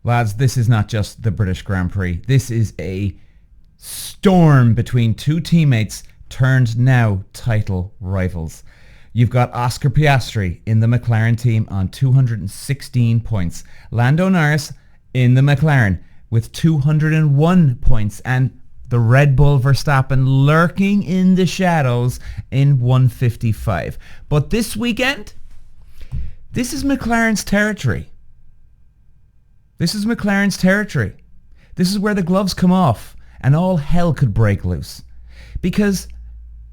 Lads, this is not just the British Grand Prix. This is a storm between two teammates turned now title rivals. You've got Oscar Piastri in the McLaren team on 216 points. Lando Norris in the McLaren with 201 points. And the Red Bull Verstappen lurking in the shadows in 155. But this weekend, this is McLaren's territory. This is McLaren's territory. This is where the gloves come off and all hell could break loose. Because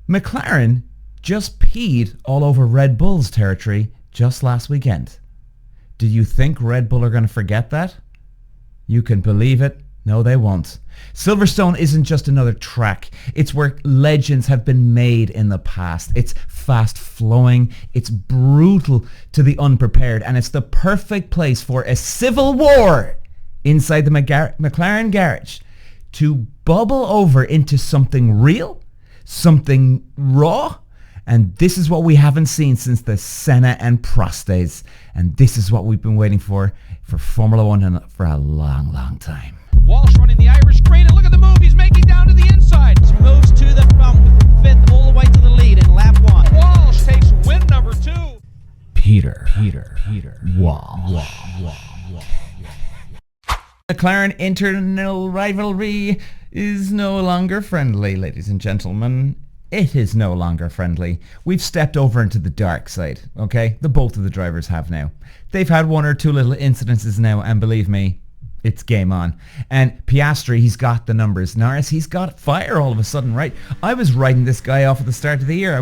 McLaren just peed all over Red Bull's territory just last weekend. Do you think Red Bull are going to forget that? You can believe it. No, they won't. Silverstone isn't just another track. It's where legends have been made in the past. It's fast flowing. It's brutal to the unprepared. And it's the perfect place for a civil war inside the McLaren garage to bubble over into something real, something raw. And this is what we haven't seen since the Senna and Prost days. And this is what we've been waiting for Formula One and for a long, long time. Walsh running the Irish straight, and look at the move he's making down to the inside. Moves to the front with fifth all the way to the lead in lap one. Walsh takes win number 2. Peter. Walsh. McLaren internal rivalry is no longer friendly, ladies and gentlemen. It is no longer friendly. We've stepped over into the dark side, okay? The both of the drivers have now. They've had one or two little incidences now, and believe me, it's game on. And Piastri, he's got the numbers. Norris, he's got fire all of a sudden, right? I was writing this guy off at the start of the year. I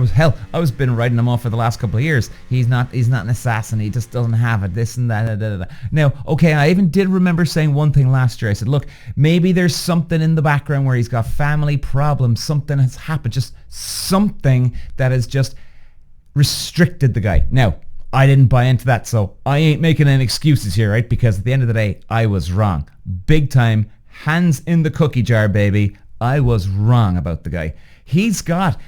was been writing him off for the last couple of years. He's not an assassin. He just doesn't have it. This and that. Now, okay, I even did remember saying one thing last year. I said, look, maybe there's something in the background where he's got family problems. Something has happened. Just something that has just restricted the guy. Now, I didn't buy into that, so I ain't making any excuses here, right? Because at the end of the day, I was wrong. Big time, hands in the cookie jar, baby. I was wrong about the guy. He's got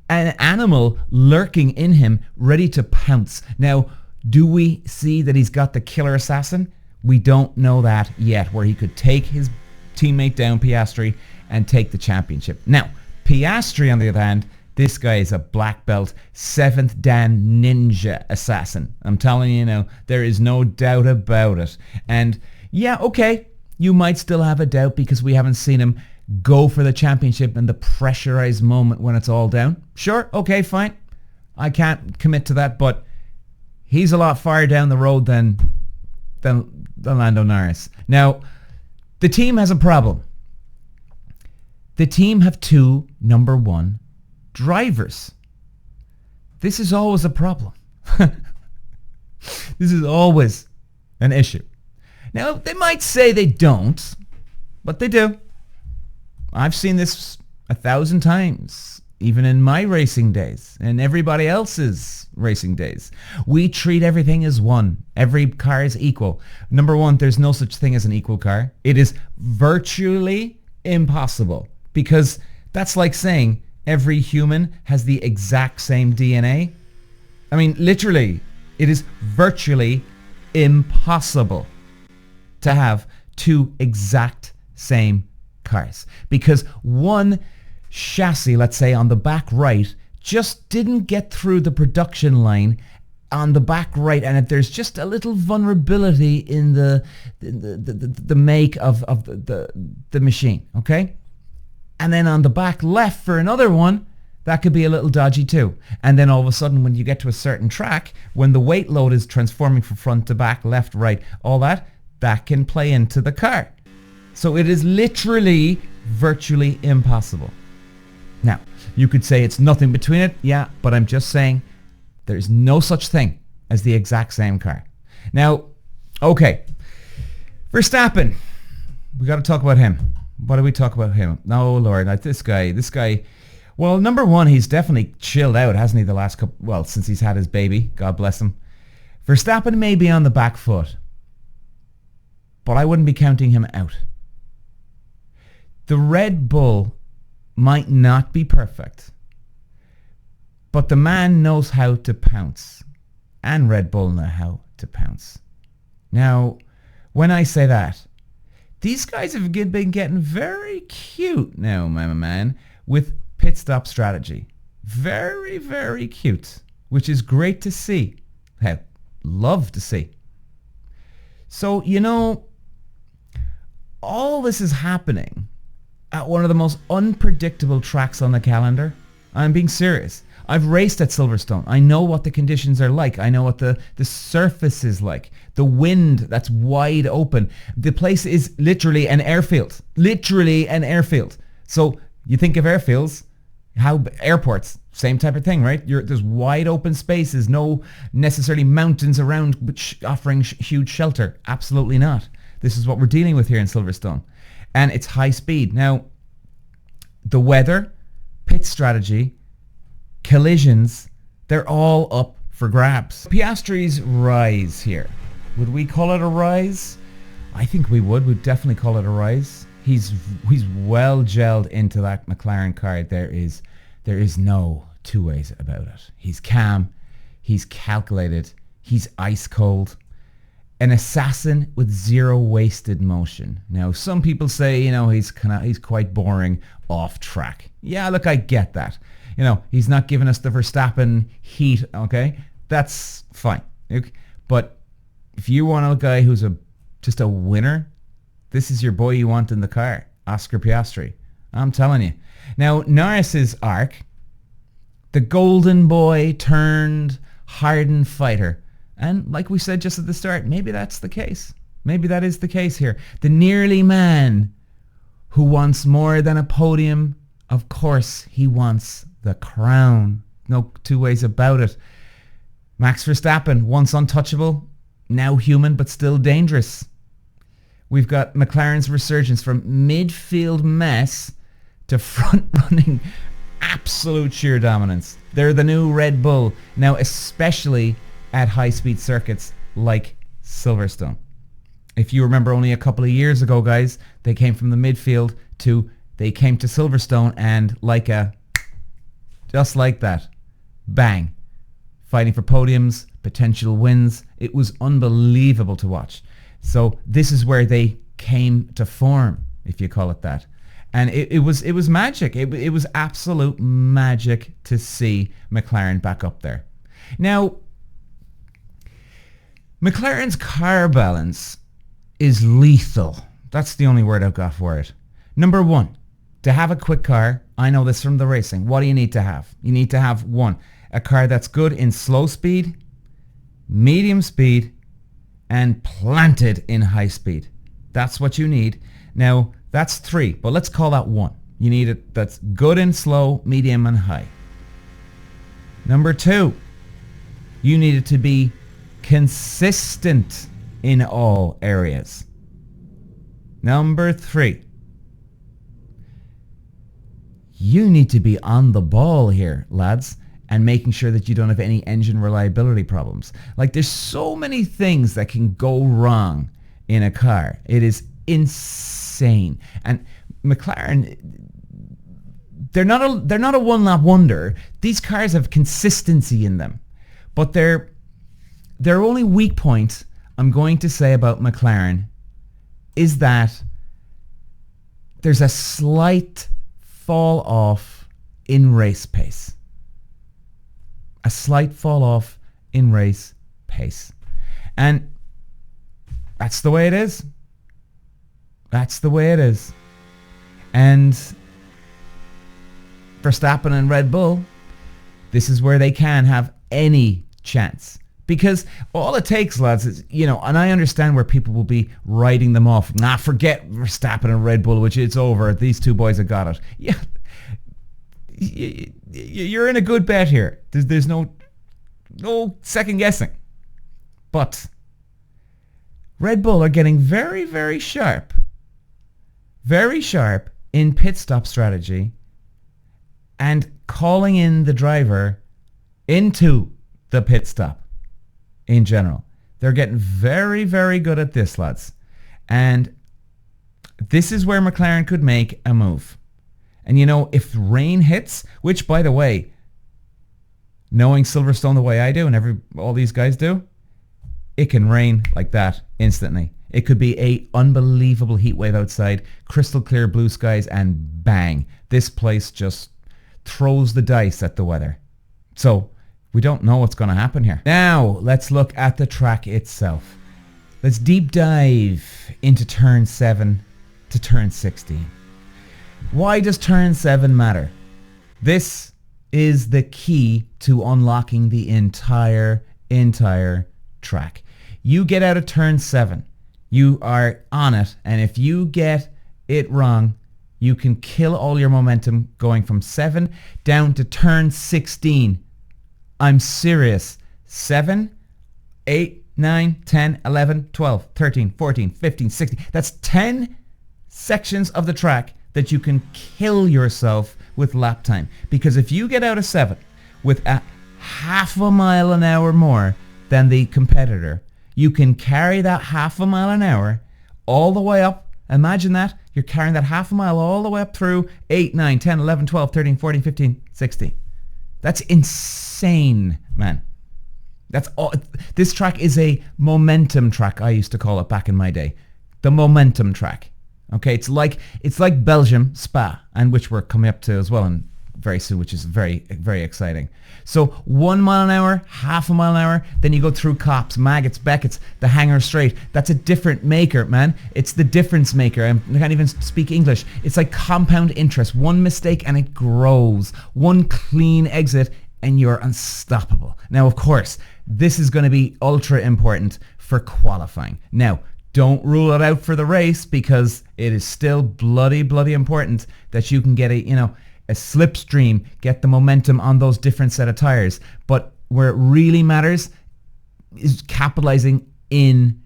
an animal lurking in him, ready to pounce. Now, do we see that he's got the killer assassin? We don't know that yet, where he could take his teammate down, Piastri, and take the championship. Now, Piastri, on the other hand, this guy is a black belt, 7th Dan ninja assassin. I'm telling you now, there is no doubt about it. And yeah, okay, you might still have a doubt because we haven't seen him go for the championship in the pressurized moment when it's all down. Sure, okay, fine. I can't commit to that, but he's a lot farther down the road than Lando Norris. Now, the team has a problem. The team have two number one drivers. This is always a problem. This is always an issue. Now, they might say they don't, but they do. I've seen this 1,000 times, even in my racing days and everybody else's racing days. We treat everything as one. Every car is equal. Number one, there's no such thing as an equal car. It is virtually impossible, because that's like saying every human has the exact same DNA. I mean, literally, it is virtually impossible to have two exact same cars, because one chassis, let's say on the back right, just didn't get through the production line on the back right, and if there's just a little vulnerability in the make of the machine, okay? And then on the back left for another one, that could be a little dodgy too. And then all of a sudden, when you get to a certain track, when the weight load is transforming from front to back, left, right, all that can play into the car. So it is literally virtually impossible. Now, you could say it's nothing between it. Yeah, but I'm just saying there's no such thing as the exact same car. Now, okay, Verstappen, we got to talk about him. What do we talk about him? Oh, Lord, like this guy. Well, number one, he's definitely chilled out, hasn't he, the last couple, well, since he's had his baby. God bless him. Verstappen may be on the back foot, but I wouldn't be counting him out. The Red Bull might not be perfect, but the man knows how to pounce, and Red Bull know how to pounce. Now, when I say that, these guys have been getting very cute now, my man, with pit stop strategy. Very, very cute, which is great to see. Hey, love to see. So, all this is happening at one of the most unpredictable tracks on the calendar. I'm being serious. I've raced at Silverstone. I know what the conditions are like. I know what the surface is like. The wind that's wide open. The place is literally an airfield. Literally an airfield. So you think of airfields, airports, same type of thing, right? There's wide open spaces, no necessarily mountains around offering huge shelter. Absolutely not. This is what we're dealing with here in Silverstone. And it's high speed. Now, the weather, pit strategy, collisions, they're all up for grabs. Piastri's rise here. Would we call it a rise? I think we would. We'd definitely call it a rise. He's well gelled into that McLaren car. There is no two ways about it. He's calm. He's calculated. He's ice cold. An assassin with zero wasted motion. Now, some people say, he's quite boring off track. Yeah, look, I get that. He's not giving us the Verstappen heat, okay? That's fine. Okay? But if you want a guy who's just a winner, this is your boy you want in the car, Oscar Piastri. I'm telling you. Now, Norris's arc, the golden boy turned hardened fighter. And like we said just at the start, maybe that's the case. Maybe that is the case here. The nearly man who wants more than a podium. Of course, he wants the crown. No two ways about it. Max Verstappen, once untouchable, now human but still dangerous. We've got McLaren's resurgence from midfield mess to front-running absolute sheer dominance. They're the new Red Bull, now especially at high-speed circuits like Silverstone. If you remember only a couple of years ago, guys, they came from the midfield they came to Silverstone and just like that, bang, fighting for podiums, potential wins. It was unbelievable to watch. So this is where they came to form, if you call it that. And it was magic. It was absolute magic to see McLaren back up there. Now, McLaren's car balance is lethal. That's the only word I've got for it. Number one, to have a quick car, I know this from the racing. What do you need to have? You need to have one, a car that's good in slow speed, medium speed, and planted in high speed. That's what you need. Now, that's three, but let's call that one. You need it that's good in slow, medium, and high. Number two, you need it to be consistent in all areas. Number three, you need to be on the ball here, lads, and making sure that you don't have any engine reliability problems. Like, there's so many things that can go wrong in a car. It is insane. And McLaren, they're not a one-lap wonder. These cars have consistency in them. But their only weak point, I'm going to say about McLaren, is that there's a slight fall off in race pace. A slight fall off in race pace. And that's the way it is. That's the way it is. And Verstappen and Red Bull, this is where they can have any chance. Because all it takes, lads, is, and I understand where people will be writing them off. Forget Verstappen and Red Bull, which it's over. These two boys have got it. Yeah, you're in a good bet here. There's no second guessing. But Red Bull are getting very, very sharp. Very sharp in pit stop strategy and calling in the driver into the pit stop. In general, they're getting very, very good at this, lads. And this is where McLaren could make a move. And if rain hits, which, by the way, knowing Silverstone the way I do and all these guys do, it can rain like that instantly. It could be a unbelievable heat wave outside, crystal clear blue skies, and bang, this place just throws the dice at the weather. So we don't know what's going to happen here. Now let's look at the track itself. Let's deep dive into turn 7 to turn 16. Why does turn 7 matter? This is the key to unlocking the entire track. You get out of turn 7, you are on it, and if you get it wrong, you can kill all your momentum going from 7 down to turn 16. I'm serious. 7, 8, 9, 10, 11, 12, 13, 14, 15, 16. That's 10 sections of the track that you can kill yourself with lap time. Because if you get out of 7 with a half a mile an hour more than the competitor, you can carry that half a mile an hour all the way up. Imagine that. You're carrying that half a mile all the way up through 8, 9, 10, 11, 12, 13, 14, 15, 16. That's insane, man. That's all. This track is a momentum track, I used to call it back in my day. The momentum track. Okay, it's like Belgium, Spa, and which we're coming up to as well and very soon, which is very, very exciting. So 1 mile an hour, half a mile an hour, then you go through Cops, Maggots, Beckett's, the Hanger Straight. That's a different maker, man. It's the difference maker. I can't even speak English. It's like compound interest. One mistake and it grows. One clean exit and you're unstoppable. Now, of course, this is going to be ultra important for qualifying. Now, don't rule it out for the race because it is still bloody important that you can get a slipstream, get the momentum on those different set of tires. But where it really matters is capitalizing in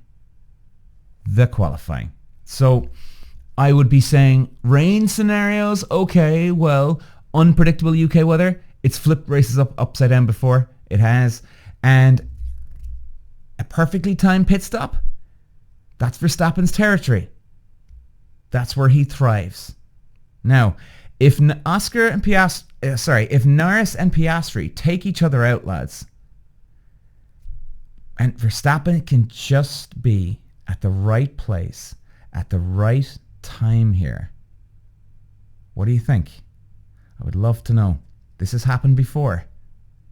the qualifying. So I would be saying rain scenarios, okay, well, unpredictable UK weather. It's flipped races upside down before. It has. And a perfectly timed pit stop, that's Verstappen's territory. That's where he thrives. Now, if Norris and Piastri take each other out, lads, and Verstappen can just be at the right place at the right time here, what do you think? I would love to know. This has happened before.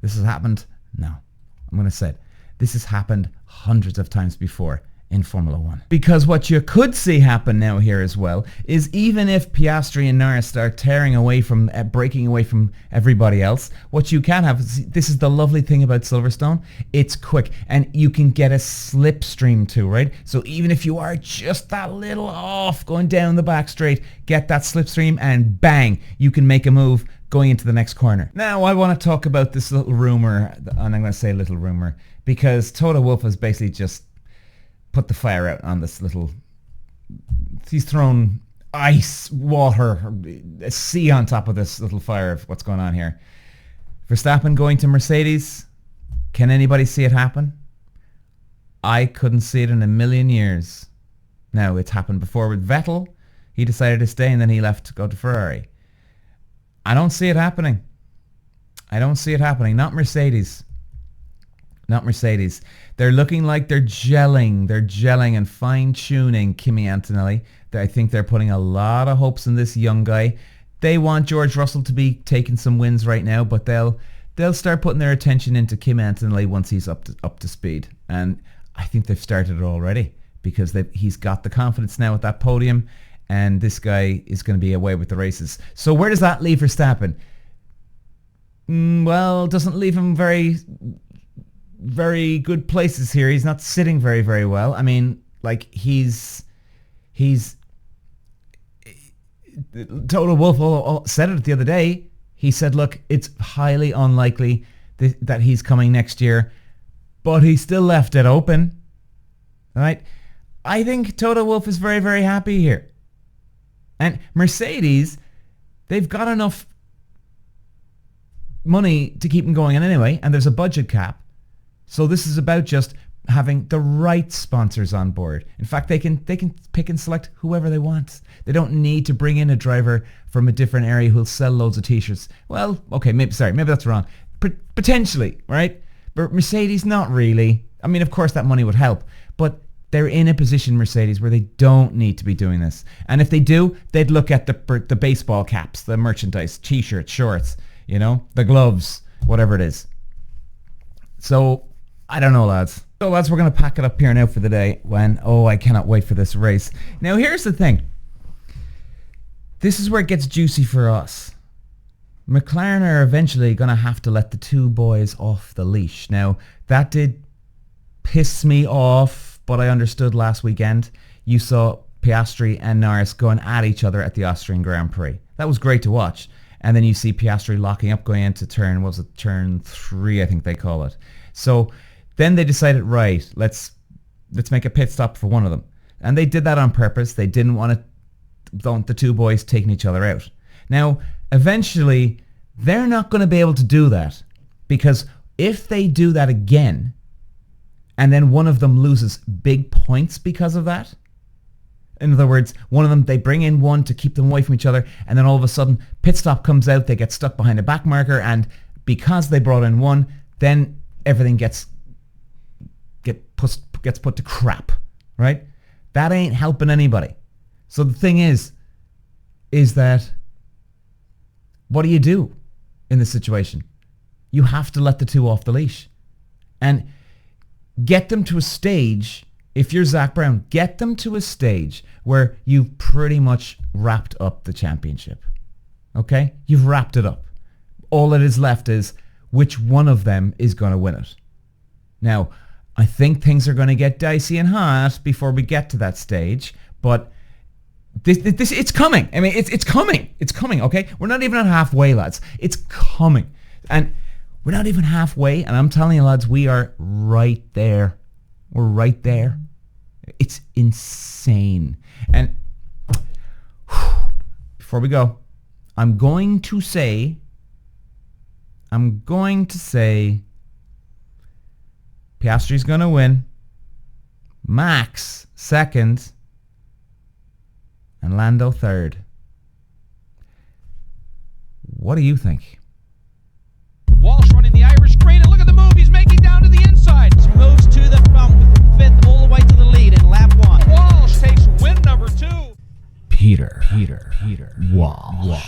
This has happened. No, I'm going to say it. This has happened hundreds of times before in Formula 1. Because what you could see happen now here as well is even if Piastri and Norris start tearing away from, breaking away from everybody else, what you can have, this is the lovely thing about Silverstone, it's quick and you can get a slipstream too, right? So even if you are just that little off going down the back straight, get that slipstream and bang, you can make a move going into the next corner. Now I want to talk about this little rumor, and I'm going to say little rumor, because Toto Wolff has basically just put the fire out on this little... He's thrown ice, water, a sea on top of this little fire of what's going on here. Verstappen going to Mercedes. Can anybody see it happen? I couldn't see it in a million years. Now, it's happened before with Vettel. He decided to stay and then he left to go to Ferrari. I don't see it happening. I don't see it happening. Not Mercedes. Not Mercedes. They're looking like they're gelling. They're gelling and fine-tuning Kimi Antonelli. I think they're putting a lot of hopes in this young guy. They want George Russell to be taking some wins right now, but they'll start putting their attention into Kimi Antonelli once he's up to speed. And I think they've started it already because he's got the confidence now at that podium, and this guy is going to be away with the races. So where does that leave Verstappen? Well, doesn't leave him very good places here. He's not sitting very, very well. I mean, like he's Toto Wolff said it the other day. He said, look, it's highly unlikely that he's coming next year, but he still left it open. All right. I think Toto Wolff is very, very happy here. And Mercedes, they've got enough money to keep them going in anyway, and there's a budget cap. So this is about just having the right sponsors on board. In fact, they can pick and select whoever they want. They don't need to bring in a driver from a different area who'll sell loads of t-shirts. Well, okay, maybe that's wrong. Potentially, right? But Mercedes, not really. I mean, of course that money would help, but they're in a position, Mercedes, where they don't need to be doing this. And if they do, they'd look at the baseball caps, the merchandise, t-shirts, shorts, the gloves, whatever it is. So, I don't know, lads. So, lads, we're going to pack it up here now for the day I cannot wait for this race. Now, here's the thing. This is where it gets juicy for us. McLaren are eventually going to have to let the two boys off the leash. Now, that did piss me off, but I understood last weekend. You saw Piastri and Norris going at each other at the Austrian Grand Prix. That was great to watch. And then you see Piastri locking up going into turn 3, I think they call it. So then they decided, right, let's make a pit stop for one of them. And they did that on purpose. They didn't want the two boys taking each other out. Now, eventually, they're not going to be able to do that, because if they do that again, and then one of them loses big points because of that, in other words, one of them, they bring in one to keep them away from each other, and then all of a sudden, pit stop comes out, they get stuck behind a back marker, and because they brought in one, then everything gets put to crap, right? That ain't helping anybody. So the thing is that what do you do in this situation? You have to let the two off the leash and get them to a stage. If you're Zach Brown, get them to a stage where you've pretty much wrapped up the championship. Okay? You've wrapped it up. All that is left is which one of them is going to win it. Now, I think things are going to get dicey and hot before we get to that stage, but this it's coming. I mean, it's coming. It's coming, okay? We're not even at halfway, lads. It's coming. And we're not even halfway, and I'm telling you, lads, we are right there. We're right there. It's insane. And before we go, I'm going to say Piastri's going to win, Max second, and Lando third. What do you think? Walsh running the Irish green, and look at the move he's making down to the inside. Moves to the front with fifth all the way to the lead in lap 1. Walsh takes win number 2. Peter Walsh.